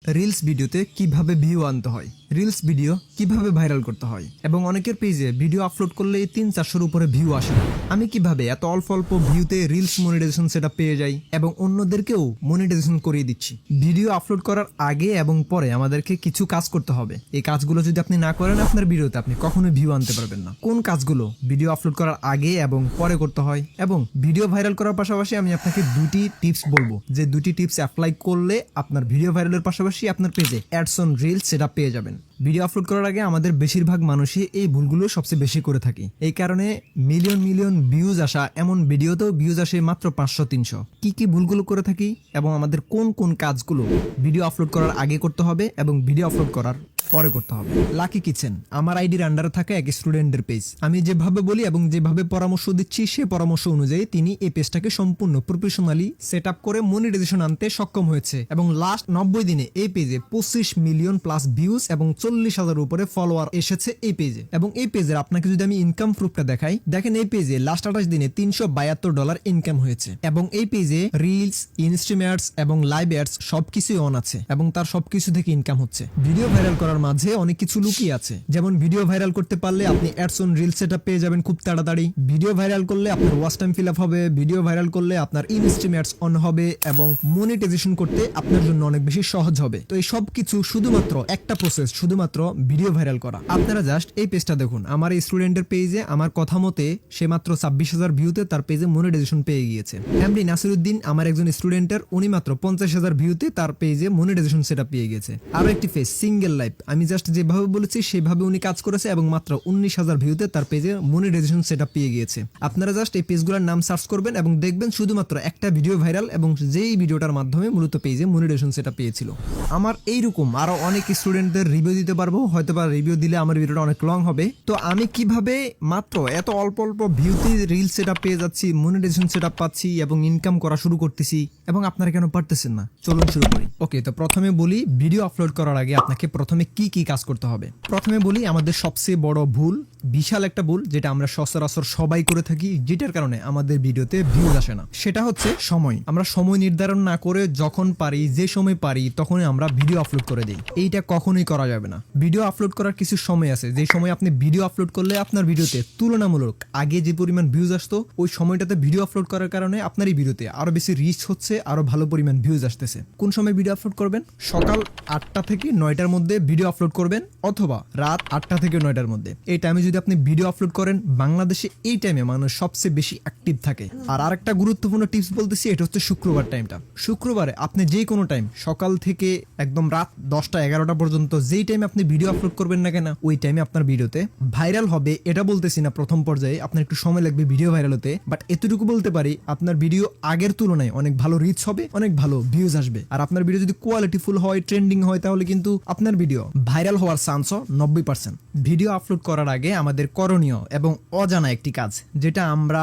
Reels ভিডিওতে কিভাবে view আনতে হয়, রিলস ভিডিও কিভাবে ভাইরাল করতে হয় এবং অনেকের পেজে ভিডিও আপলোড করলে 300-400 উপরে ভিউ আসে না। আমি কিভাবে এত অল্প অল্প ভিউতে রিলস মনিটাইজেশন সেটআপ পেয়ে যাই এবং অন্যদেরকেও মনিটাইজেশন করিয়ে দিচ্ছি। ভিডিও আপলোড করার আগে এবং পরে আমাদেরকে কিছু কাজ করতে হবে। এই কাজগুলো যদি আপনি না করেন আপনার ভিডিওতে আপনি কখনোই ভিউ আনতে পারবেন না। কোন কাজগুলো ভিডিও আপলোড করার আগে এবং পরে করতে হয় এবং ভিডিও ভাইরাল করার পাশাপাশি আমি আপনাকে দুটি টিপস বলবো, যে দুটি টিপস অ্যাপ্লাই করলে আপনার ভিডিও ভাইরালের পাশাপাশি আপনার পেজে অ্যাডস অন রিলস সেটা পেয়ে যাবেন। ভিডিও আপলোড করার আগে আমাদের বেশিরভাগ মানুষই এই ভুলগুলো সবচেয়ে বেশি করে থাকি। এই কারণে মিলিয়ন মিলিয়ন ভিউজ আসা এমন ভিডিওতেও ভিউজ আসে মাত্র 500-300। কি ভুলগুলো করে থাকি এবং আমাদের কোন কোন কাজগুলো ভিডিও আপলোড করার আগে করতে হবে এবং ভিডিও আপলোড করার পরে করতে হবে। লাকি কিচেন আমার আইডির আন্ডারে থাকা এক স্টুডেন্টের পেজ। আমি যেভাবে বলি এবং যেভাবে পরামর্শ দিচ্ছি সে পরামর্শ অনুযায়ী তিনি এই পেজটাকে সম্পূর্ণ প্রফেশনালি সেট আপ করে মনিটাইজেশন আনতে সক্ষম হয়েছে এবং লাস্ট 90 দিনে এই পেজে 25 মিলিয়ন প্লাস ভিউজ এবং 40,000 উপরে ফলোয়ার এসেছে এই পেজে। এবং এই পেজের আপনাকে যদি আমি ইনকাম প্রুফটা দেখাই, দেখেন এই পেজে লাস্ট 28 দিনে $372 ইনকাম হয়েছে এবং এই পেজে রিলস, ইনস্ট্রিমার্টস এবং লাইভ অ্যাডস সবকিছুই অন আছে এবং তার সবকিছু থেকে ইনকাম হচ্ছে। ভিডিও ভাইরাল করার মাঝে অনেক কিছু লুকিয়ে আছে, যেমন ভিডিও ভাইরাল করতে পারলে আপনি অ্যাডস অন রিলস সেটআপ পেয়ে যাবেন খুব তাড়াতাড়ি। ভিডিও ভাইরাল করলে আপনার ওয়াচ টাইম ফিল আপ হবে, ভিডিও ভাইরাল করলে আপনার ইনস্ট্রিমার্টস অন হবে এবং মনিটাইজেশন করতে আপনার জন্য অনেক বেশি সহজ হবে। তো এই সব কিছু শুধুমাত্র একটা প্রসেস, শুধুমাত্র ভিডিও ভাইরাল করা। আপনারা জাস্ট এই পেজটা দেখুন, আমার এই স্টুডেন্টের পেজে আমার কথা মতে সে মাত্র 26,000 ভিউতে তার পেজে মনিটাইজেশন পেয়ে গিয়েছে। এমডি নাসিরউদ্দিন আমার একজন স্টুডেন্টের, উনি মাত্র 50,000 ভিউতে তার পেজে মনিটাইজেশন সেটআপ পেয়ে গেছে। আরো একটি পেজ সিঙ্গেল লাইফ, আমি জাস্ট যেভাবে বলেছি সেভাবে উনি কাজ করেছে এবং মাত্র 19,000 ভিউতে তার পেজে মনিটাইজেশন সেটআপ পেয়ে গিয়েছে। আপনারা জাস্ট এই পেজগুলোর নাম সার্চ করবেন এবং দেখবেন শুধুমাত্র একটা ভিডিও ভাইরাল এবং যেই ভিডিওটার মাধ্যমে মূলত পেজে মনিটাইজেশন সেটআপ পেয়েছিল। আমার এইরকম আরো অনেক স্টুডেন্টদের রিভিউ দিতে পারবো, হয়তো বা রিভিউ দিলে আমার ভিডিওটা অনেক লং হবে। তো আমি কিভাবে মাত্র এত অল্প অল্প ভিউতে রিল সেটআপ পেয়ে যাচ্ছি, মনিটাইজেশন সেটআপ পাচ্ছি এবং ইনকাম করা শুরু করতেছি এবং আপনারা কেন পারতেছেন না? চলুন শুরু করি। ওকে, তো প্রথমে বলি ভিডিও আপলোড করার আগে আপনাকে প্রথমে কি কাজ করতে হবে। প্রথমে বলি আমাদের সবচেয়ে বড় ভুল, বিশাল একটা ভুল যেটা আমরা সচরাচর সবাই করে থাকি, যেটার কারণে আমাদের ভিডিওতে ভিউজ আসে না, সেটা হচ্ছে সময়। আমরা সময় নির্ধারণ না করে যখন পারি, যে সময় পারি তখনই আমরা ভিডিও আপলোড করে দিই। এইটা কখনোই করা যাবে না। ভিডিও আপলোড করার কিছু সময় আছে, যে সময় আপনি ভিডিও আপলোড করলে আপনার ভিডিওতে তুলনামূলক আগে যে পরিমাণ ভিউজ আসতো, ওই সময়টাতে ভিডিও আপলোড করার কারণে আপনার এই ভিডিওতে আরো বেশি রিচ হচ্ছে, আরো ভালো পরিমাণ ভিউজ আসতেছে। কোন সময় ভিডিও আপলোড করবেন? সকাল 8টা থেকে 9টার মধ্যে ভিডিও আপলোড করবেন অথবা রাত 8টা থেকে 9টার মধ্যে। এই টাইমে যদি আপনি ভিডিও আপলোড করেন, বাংলাদেশে এই টাইমে মানুষ সবচেয়ে বেশি অ্যাক্টিভ থাকে। আর আরেকটা গুরুত্বপূর্ণ টিপস বলতেছি, এটা হচ্ছে শুক্রবার টাইমটা। শুক্রবারে আপনি যে কোনো টাইম, সকাল থেকে একদম রাত 10টা-11টা পর্যন্ত যেই টাইমে আপনি ভিডিও আপলোড করবেন না কেন, ওই টাইমে আপনার ভিডিওতে ভাইরাল হবে। এটা বলতেছি না প্রথম পর্যায়ে আপনার একটু সময় লাগবে ভিডিও ভাইরাল হতে, বাট এতটুকু বলতে পারি আপনার ভিডিও আগের তুলনায় অনেক ভালো রিচ হবে, অনেক ভালো ভিউজ আসবে। আর আপনার ভিডিও যদি কোয়ালিটিফুল হয়, ট্রেন্ডিং হয়, তাহলে কিন্তু আপনার ভিডিও ভাইরাল হওয়ার চান্সও 90%। ভিডিও আপলোড করার আগে আমাদের করণীয় এবং অজানা একটি কাজ, যেটা আমরা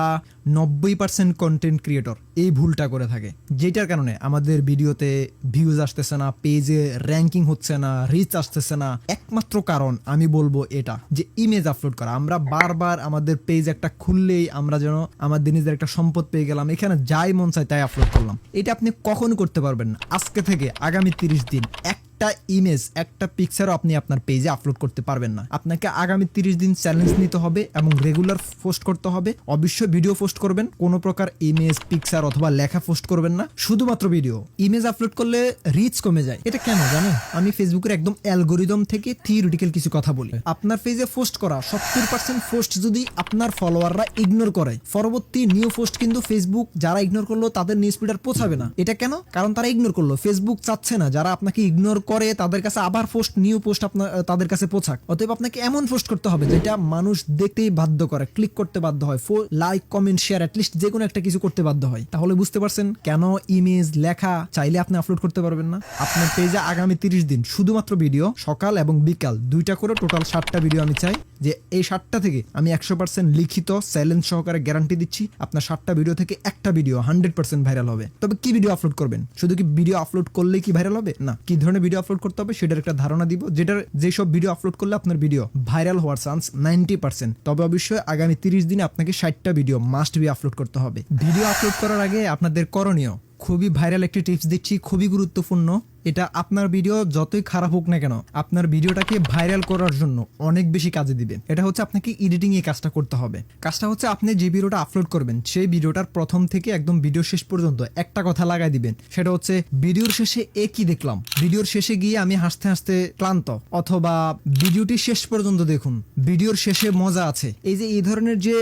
90% কন্টেন্ট ক্রিয়েটর এই ভুলটা করে থাকে, যেটার কারণে আমাদের ভিডিওতে ভিউজ আসতেছে না, পেজে র্যাঙ্কিং হচ্ছে না, রিচ আসতেছে না। একমাত্র কারণ আমি বলবো এটা, যে ইমেজ আপলোড করা। আমরা বারবার আমাদের পেজ একটা খুললেই আমরা যেন আমাদের নিজের একটা সম্পদ পেয়ে গেলাম, এখানে যাই মন চায় তাই আপলোড করলাম। এটা আপনি কখনো করতে পারবেন না। আজকে থেকে আগামী 30 দিন একটা ইমেজ, একটা পিকচারও আপনি আপনার পেজে আপলোড করতে পারবেন না। আপনাকে আগামী 30 দিন চ্যালেঞ্জ নিতে হবে এবং রেগুলার পোস্ট করতে হবে। অবশ্যই ভিডিও পোস্ট করবেন, কোনো প্রকার ইমেজ, পিকচার অথবা লেখা পোস্ট করবেন না, শুধুমাত্র ভিডিও। ইমেজ আপলোড করলে রিচ কমে যায়। এটা কেন জানেন? আমি ফেসবুকের একদম অ্যালগোরিদম থেকে থিওরিটিক্যাল কিছু কথা বলি। আপনার পেজে পোস্ট করা 70% পোস্ট যদি আপনার ফলোয়াররা ইগনোর করে, পরবর্তী নিউ পোস্ট কিন্তু ফেসবুক যারা ইগনোর করলো তাদের নিউজ ফিড আর পৌঁছাবে না। এটা কেন? কারণ তারা ইগনোর করলো। ফেসবুক চাচ্ছে না যারা আপনাকে ইগনোর করে তাদের কাছে আবার পোস্ট, নিউ পোস্ট আপনার তাদের কাছে পৌঁছাক। অতএব আপনাকে এমন পোস্ট করতে হবে যেটা মানুষ দেখতেই বাধ্য করে, ক্লিক করতে বাধ্য হয়, লাইক, কমেন্ট, শেয়ার, অ্যাটলিস্ট যে কোনো একটা কিছু করতে বাধ্য হয়। তাহলে বুঝতে পারছেন কেন ইমেজ, লেখা চাইলে আপনি আপলোড করতে পারবেন না। আপনার পেজে আগামী 30 দিন শুধুমাত্র ভিডিও, সকাল এবং বিকাল 2টা করে টোটাল 7টা ভিডিও আমি চাই, যে এই 7টা থেকে আমি 100% লিখিত চ্যালেঞ্জ সহকারে গ্যারান্টি দিচ্ছি আপনার 7টা ভিডিও থেকে একটা ভিডিও 100% ভাইরাল হবে। তবে কি ভিডিও আপলোড করবেন? শুধু কি ভিডিও আপলোড করলেই কি ভাইরাল হবে? না, কি ধরনের ভিডিও আপলোড করতে হবে সেটার একটা ধারণা দিব, যেটার যেসব ভিডিও আপলোড করলে আপনার ভিডিও ভাইরাল হওয়ার চান্স 90%। তবে অবশ্যই আগামী 30 দিনে আপনাকে 60টা ভিডিও মাস্ট বি আপলোড করতে হবে। ভিডিও আপলোড করার আগে আপনাদের করণীয়, খুবই ভাইরাল একটি টিপস দিচ্ছি, খুবই গুরুত্বপূর্ণ। এটা আপনার ভিডিও যতই খারাপ হোক না কেন আপনার ভিডিওটাকে ভাইরাল করার জন্য অনেক বেশি কাজে দিবে। এটা হচ্ছে আপনাকে এডিটিং এ কাজটা করতে হবে। কাজটা হচ্ছে আপনি যে ভিডিওটা আপলোড করবেন সেই ভিডিওটার প্রথম থেকে একদম ভিডিও শেষ পর্যন্ত একটা কথা লাগাই দিবেন, সেটা হচ্ছে ভিডিওর শেষে কি দেখলাম, ভিডিওর শেষে গিয়ে আমি হাসতে হাসতে ক্লান্ত, অথবা ভিডিওটি শেষ পর্যন্ত দেখুন, ভিডিওর শেষে মজা আছে। এই ধরনের যে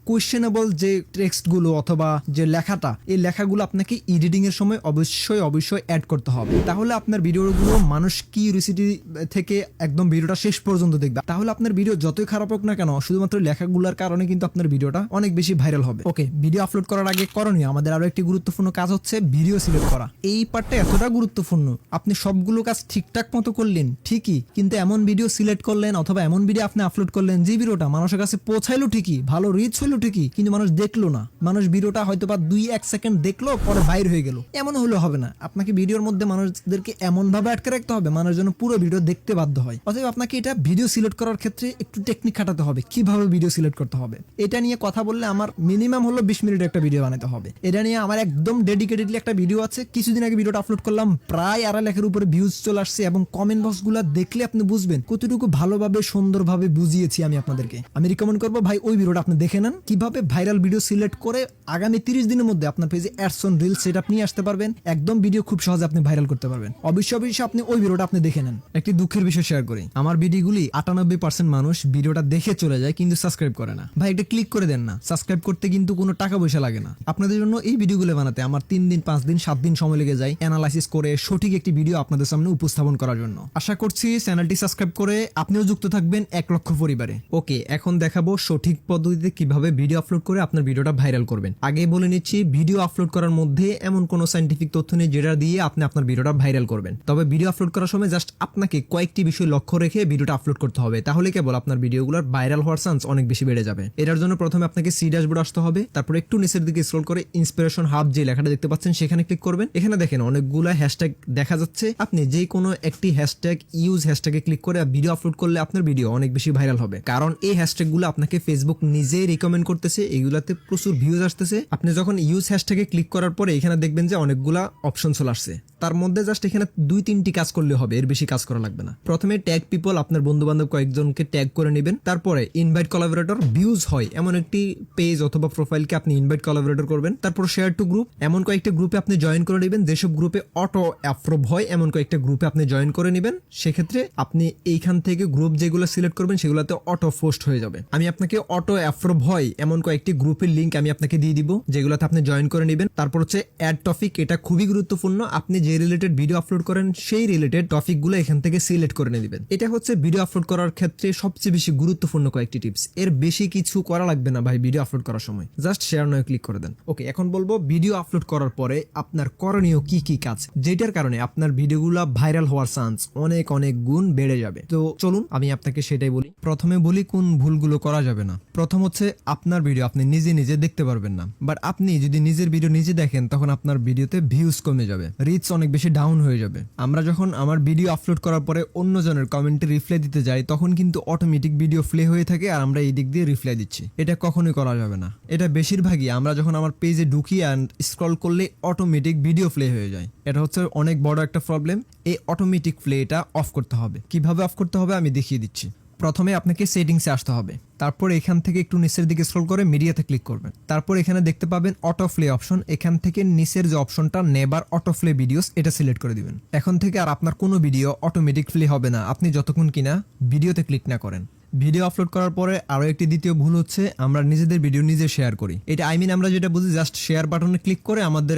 কোয়েশ্চেনেবল যে টেক্সটগুলো অথবা যে লেখাটা, এই লেখাগুলো আপনাকে এডিটিং এর সময় অবশ্যই অ্যাড করতে হবে। তাহলে আপনার ভিডিওগুলো মানুষ কিউরিওসিটি থেকে একদম ভিডিওটা শেষ পর্যন্ত দেখবে। তাহলে আপনার ভিডিও যতই খারাপ হোক না কেন শুধুমাত্র লেখাগুলোর কারণে কিন্তু আপনার ভিডিওটা অনেক বেশি ভাইরাল হবে। ওকে, ভিডিও আপলোড করার আগে করণীয় আমাদের আরো একটি গুরুত্বপূর্ণ কাজ হচ্ছে ভিডিও সিলেক্ট করা। এই পার্টটা এতটা গুরুত্বপূর্ণ, আপনি সবগুলো কাজ ঠিকঠাক মতো করলেন ঠিকই, কিন্তু এমন ভিডিও সিলেক্ট করলেন অথবা এমন ভিডিও আপনি আপলোড করলেন যে ভিডিওটা মানুষের কাছে পৌঁছাইলো ঠিকই, ভালো রিচ হইলো ঠিকই, কিন্তু মানুষ দেখলো না। মানুষ ভিডিওটা হয়তো বা 2-1 সেকেন্ড দেখলো, পরে বাইর হয়ে গেল। এমন হলে হবে না। আপনাকে ভিডিওর মধ্যে মানুষদেরকে এমন ভাবে আটকে রাখতে হবে মানুষ যেন পুরো ভিডিও দেখতে বাধ্য হয়। অতএব আপনাকে এটা ভিডিও সিলেক্ট করার ক্ষেত্রে একটু টেকনিক খাটাতে হবে, কিভাবে ভিডিও সিলেক্ট করতে হবে। এটা নিয়ে কথা বললে আমার মিনিমাম হলো 20 মিনিট একটা ভিডিও বানাতে হবে। এটা নিয়ে আমার একদম ডেডিকেটেডলি একটা ভিডিও আছে। কিছুদিন আগে ভিডিওটা আপলোড করলাম, প্রায় 2.5 লাখের উপরে ভিউজ চলে আসছে, এবং কমেন্ট বক্স গুলা দেখলে আপনি বুঝবেন কতটুকু ভালোভাবে সুন্দরভাবে বুঝিয়েছি আমি আপনাদেরকে। আমি রিকমেন্ড করবো ভাই ওই ভিডিওটা আপনি দেখে নেন, কিভাবে ভাইরাল ভিডিও সিলেক্ট করে আগামী 30 দিনের মধ্যে আপনার পেজে অ্যাডস অন রিলস সেটআপ নিয়ে আসতে পারবেন। একদম ভিডিও খুব সহজে আপনি ভাইরাল করতে পারবেন। অবশ্যই আপনি ওই ভিডিওটা আপনি দেখে নেন। একটি দুঃখের বিষয় শেয়ার করি, আমার ভিডিওগুলি 98% মানুষ ভিডিওটা দেখে চলে যায় কিন্তু সাবস্ক্রাইব করে না। ভাই এটা ক্লিক করে দেন না, সাবস্ক্রাইব করতে কিন্তু কোনো টাকা পয়সা লাগে না। আপনাদের জন্য এই ভিডিওগুলো বানাতে আমার 3 দিন 5 দিন 7 দিন সময় লেগে যায় অ্যানালাইসিস করে সঠিক একটি ভিডিও আপনাদের সামনে উপস্থাপন করার জন্য। আশা করছি চ্যানেলটি সাবস্ক্রাইব করে আপনিও যুক্ত থাকবেন 1 লক্ষ পরিবারে। ওকে, এখন দেখাবো সঠিক পদ্ধতিতে কিভাবে ভিডিও আপলোড করে আপনার ভিডিওটা ভাইরাল করবেন। আগে বলে নিচ্ছি, ভিডিও আপলোড করার মধ্যে এমন কোনো সায়েন্টিফিক তথ্য নেই যেটা দিয়ে আপনি আপনার ভিডিওটা ভাইরাল করবেন। তবে ভিডিও আপলোড করার সময় জাস্ট আপনাকে কয়েকটি বিষয় লক্ষ্য রেখে ভিডিওটা আপলোড করতে হবে, তাহলে কেবল আপনার ভিডিওগুলোর ভাইরাল হওয়ার চান্স অনেক বেশি বেড়ে যাবে। এটার জন্য প্রথমে আপনাকে সি ড্যাশবোর্ড আসতে হবে, তারপর একটু নিচের দিকে স্ক্রল করে ইন্সপিরেশন হাব যে লেখাটা দেখতে পাচ্ছেন সেখানে ক্লিক করবেন। এখানে দেখেন অনেকগুলো হ্যাশট্যাগ দেখা যাচ্ছে। আপনি যে কোনো একটি হ্যাশট্যাগ ইউজ হ্যাশট্যাগে ক্লিক করে ভিডিও আপলোড করলে আপনার ভিডিও অনেক বেশি ভাইরাল হবে, কারণ এই হ্যাশট্যাগুলো আপনাকে ফেসবুক নিজেই রিকমেন্ড করতেছে, এগুলাতে প্রচুর ভিউজ আসতেছে। আপনি যখন ইউজ হ্যাশট্যাগে ক্লিক করার পরে এখানে দেখবেন যে অনেকগুলা অপশন চলে আসছে, তার মধ্যে জাস্ট এখানে 2-3টি কাজ করলে হবে, এর বেশি কাজ করা লাগবে না। প্রথমে ট্যাগ পিপল, আপনার বন্ধু বান্ধব কয়েকজনকে ট্যাগ করে নেবেন। তারপরে ইনভাইট কোলাবোরেটর, ভিউজ হয় এমন একটি পেজ অথবা প্রোফাইলকে আপনি ইনভাইট কোলাবোরেটর করবেন। তারপর শেয়ার টু গ্রুপ, এমন কয়েকটা গ্রুপে আপনি জয়েন করে নেবেন, যেসব গ্রুপে অটো অ্যাপ্রুভ হয় এমন কয়েকটা গ্রুপে আপনি জয়েন করে নেবেন। সেক্ষেত্রে আপনি এইখান থেকে গ্রুপ যেগুলো সিলেক্ট করবেন সেগুলোতে অটো পোস্ট হয়ে যাবে। আমি আপনাকে অটো অ্যাপ্রুভ হয় এমন কয়েকটি গ্রুপের লিঙ্ক আমি আপনাকে দিয়ে দিব, যেগুলোতে আপনি জয়েন করে নেবেন। তারপর হচ্ছে অ্যাড টপিক, এটা খুবই গুরুত্বপূর্ণ। আপনি যে রিলেটেড ভিডিও আপলোড করেন সেই রিলেটেড টপিকগুলো এখান থেকে সিলেক্ট করে নেবেন। এটা হচ্ছে ভিডিও আপলোড করার ক্ষেত্রে সবচেয়ে বেশি গুরুত্বপূর্ণ কয়েকটি টিপস। এর বেশি কিছু করা লাগবে না ভাই ভিডিও আপলোড করার সময়, জাস্ট শেয়ার নয় ক্লিক করে দেন। ওকে, এখন বলবো ভিডিও আপলোড করার পরে আপনার করণীয় কি কি কাজ, যেটার কারণে আপনার ভিডিওগুলো ভাইরাল হওয়ার চান্স অনেক অনেক গুণ বেড়ে যাবে। তো চলুন আমি আপনাকে সেটাই বলি। প্রথমে বলি কোন ভুলগুলো করা যাবে না। প্রথম হচ্ছে আপনার ভিডিও আপনি নিজে নিজে দেখতে পারবেন না, বাট আপনি যদি নিজের ভিডিও নিজে দেখেন তখন আপনার ভিডিওতে ভিউজ কমে যাবে, রিচ অনেক বেশি ডাউন হয়ে যাবে। আমরা যখন আমার ভিডিও আপলোড করার পরে অন্যজনের কমেন্টে রিপ্লাই দিতে যাই তখন কিন্তু অটোমেটিক ভিডিও প্লে হয়ে থাকে আর আমরা এই দিক দিয়ে রিপ্লাই দিচ্ছি। এটা কখনোই করা যাবে না। এটা বেশিরভাগই আমরা যখন আমার পেজে ঢুকি অ্যান্ড স্ক্রল করলে অটোমেটিক ভিডিও প্লে হয়ে যায়। এটা হচ্ছে অনেক বড় একটা প্রবলেম। এই অটোমেটিক প্লেটা অফ করতে হবে। কিভাবে অফ করতে হবে আমি দেখিয়ে দিচ্ছি। প্রথমে আপনাকে সেটিংসে আসতে হবে, তারপর এখান থেকে একটু নিচের দিকে স্ক্রল করে মিডিয়াতে ক্লিক করবেন। তারপর এখানে দেখতে পাবেন অটো প্লে অপশন, এখান থেকে নিচের যে অপশনটা নেভার অটো প্লে ভিডিওস এটা সিলেক্ট করে দিবেন। এখন থেকে আর আপনার কোনো ভিডিও অটোমেটিক প্লে হবে না আপনি যতক্ষণ কিনা ভিডিওতে ক্লিক না করেন। ভিডিও আপলোড করার পরে আরো একটি দ্বিতীয় ভুল হচ্ছে আমরা নিজেদের ভিডিও নিজে শেয়ার করি। এটা আমরা যেটা বুঝি জাস্ট শেয়ার বাটনে ক্লিক করে আমাদের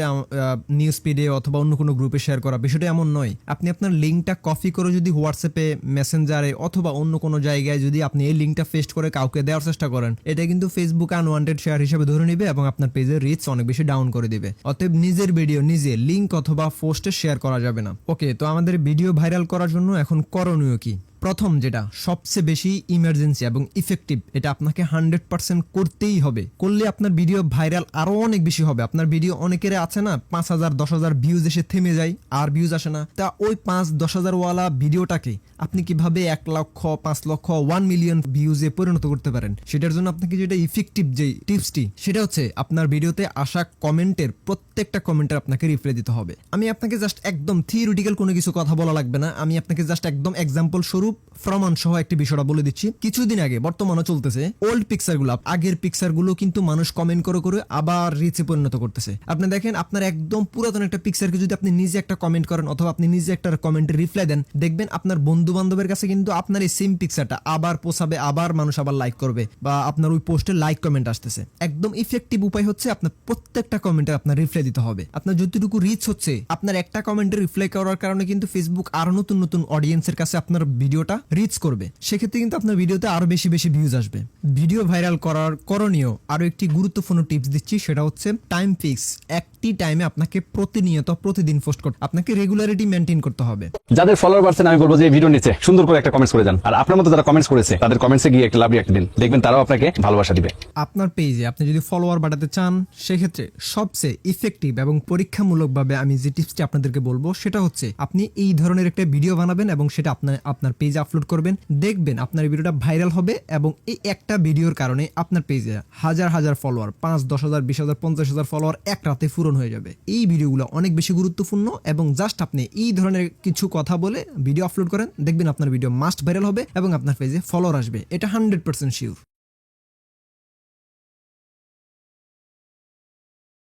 নিউজ ফিডে অথবা অন্য কোনো গ্রুপে শেয়ার করা, বিষয়টা এমন নয়। আপনি আপনার লিঙ্কটা কপি করে যদি হোয়াটসঅ্যাপে, মেসেঞ্জারে অথবা অন্য কোনো জায়গায় যদি আপনি এই লিঙ্কটা পেস্ট করে কাউকে দেওয়ার চেষ্টা করেন, এটা কিন্তু ফেসবুক আনওয়ান্টেড শেয়ার হিসেবে ধরে নেবে এবং আপনার পেজের রিচ অনেক বেশি ডাউন করে দিবে। অতএব নিজের ভিডিও নিজে লিঙ্ক অথবা পোস্টে শেয়ার করা যাবে না। ওকে, তো আমাদের ভিডিও ভাইরাল করার জন্য এখন করণীয় কি? প্রথম যেটা সবচেয়ে বেশি ইমার্জেন্সি এবং ইফেক্টিভ, এটা আপনাকে 100% করতেই হবে। করলে আপনার ভিডিও ভাইরাল আরো অনেক বেশি হবে। আপনার ভিডিও অনেকের আছে না 5,000 10,000 ভিউজ এসে থেমে যায়, আর ভিউজ আসে না। তা ওই 5-10,000 ওয়ালা ভিডিওটাকে আপনি কিভাবে 1 লক্ষ 5 লক্ষ 1 মিলিয়ন ভিউজে পরিণত করতে পারেন, সেটার জন্য আপনাকে যেটা ইফেক্টিভ যে টিপসটি সেটা হচ্ছে আপনার ভিডিওতে আসা কমেন্টের প্রত্যেকটা কমেন্টের আপনাকে রিপ্লাই দিতে হবে। আমি আপনাকে জাস্ট একদম থিওরিটিক্যাল কোনো কিছু কথা বলা লাগবে না, আমি আপনাকে জাস্ট একদম এক্সাম্পল স্বরূপ প্রমাণ সহ একটি বিষয়টা বলে দিচ্ছি। কিছুদিন আগে বর্তমানে চলতেছে ওল্ড পিকচারগুলো, আগের পিকচারগুলো কিন্তু মানুষ কমেন্ট করে করে আবার রিচে পরিণত করতেছে। আপনি দেখেন আপনার একদম পুরাতন একটা পিকচারকে যদি আপনি নিজে একটা কমেন্ট করেন অথবা আপনি নিজে একটা কমেন্টের রিপ্লাই দেন, দেখবেন আপনার বন্ধু বান্ধবের কাছে কিন্তু আপনার এই সেম পিকচারটা আবার পোষাবে, আবার মানুষ আবার লাইক করবে বা আপনার ওই পোস্টে লাইক কমেন্ট আসতেছে। একদম ইফেক্টিভ উপায় হচ্ছে আপনার প্রত্যেকটা কমেন্টে আপনার রিপ্লাই দিতে হবে। আপনার যতটুকু রিচ হচ্ছে আপনার একটা কমেন্টের রিপ্লাই করার কারণে কিন্তু ফেসবুক আরো নতুন নতুন অডিয়েন্সের কাছে আপনার ভিডিওটা রিচ করবে। সেক্ষেত্রে কিন্তু আপনার ভিডিওতে আরো বেশি বেশি ভিউজ আসবে। ভিডিও ভাইরাল করার করণীয় আরো একটি গুরুত্বপূর্ণ টিপস দিচ্ছি, সেটা হচ্ছে টাইম ফিক্স। একটি টাইমে আপনাকে প্রতিনিয়ত প্রতিদিন পোস্ট করতে, আপনাকে রেগুলারিটি মেনটেন করতে হবে। যাদের ফলোয়ার বাড়ছেন আমি বলবো যে এই ভিডিও নিচে সুন্দর করে একটা কমেন্টস করে যান, আর আপনার মতো যারা কমেন্টস করেছে তাদের কমেন্টসে গিয়ে একটা লাভ রিঅ্যাক্ট দিন, দেখবেন তারাও আপনাকে ভালোবাসা দিবে। আপনার পেজে আপনি যদি ফলোয়ার বাড়াতে চান, সেক্ষেত্রে সবচেয়ে ইফেক্টিভ এবং পরীক্ষামূলকভাবে আমি যে টিপসটি আপনাদেরকে বলবো সেটা হচ্ছে আপনি এই ধরনের একটা ভিডিও বানাবেন এবং সেটা আপনার পেজে আপলোড করবেন। দেখবেন আপনার এই ভিডিওটা ভাইরাল হবে এবং এই একটা ভিডিওর কারণে আপনার পেজে হাজার হাজার ফলোয়ার, 5-10,000 20,000 50,000 ফলোয়ার এক রাতে পূরণ হয়ে যাবে। এই ভিডিওগুলো অনেক বেশি গুরুত্বপূর্ণ এবং জাস্ট আপনি এই ধরনের কিছু কথা বলে ভিডিও আপলোড করেন, দেখবেন আপনার ভিডিও মাস্ট ভাইরাল হবে এবং আপনার পেজে ফলোয়ার আসবে, এটা 100% শিওর।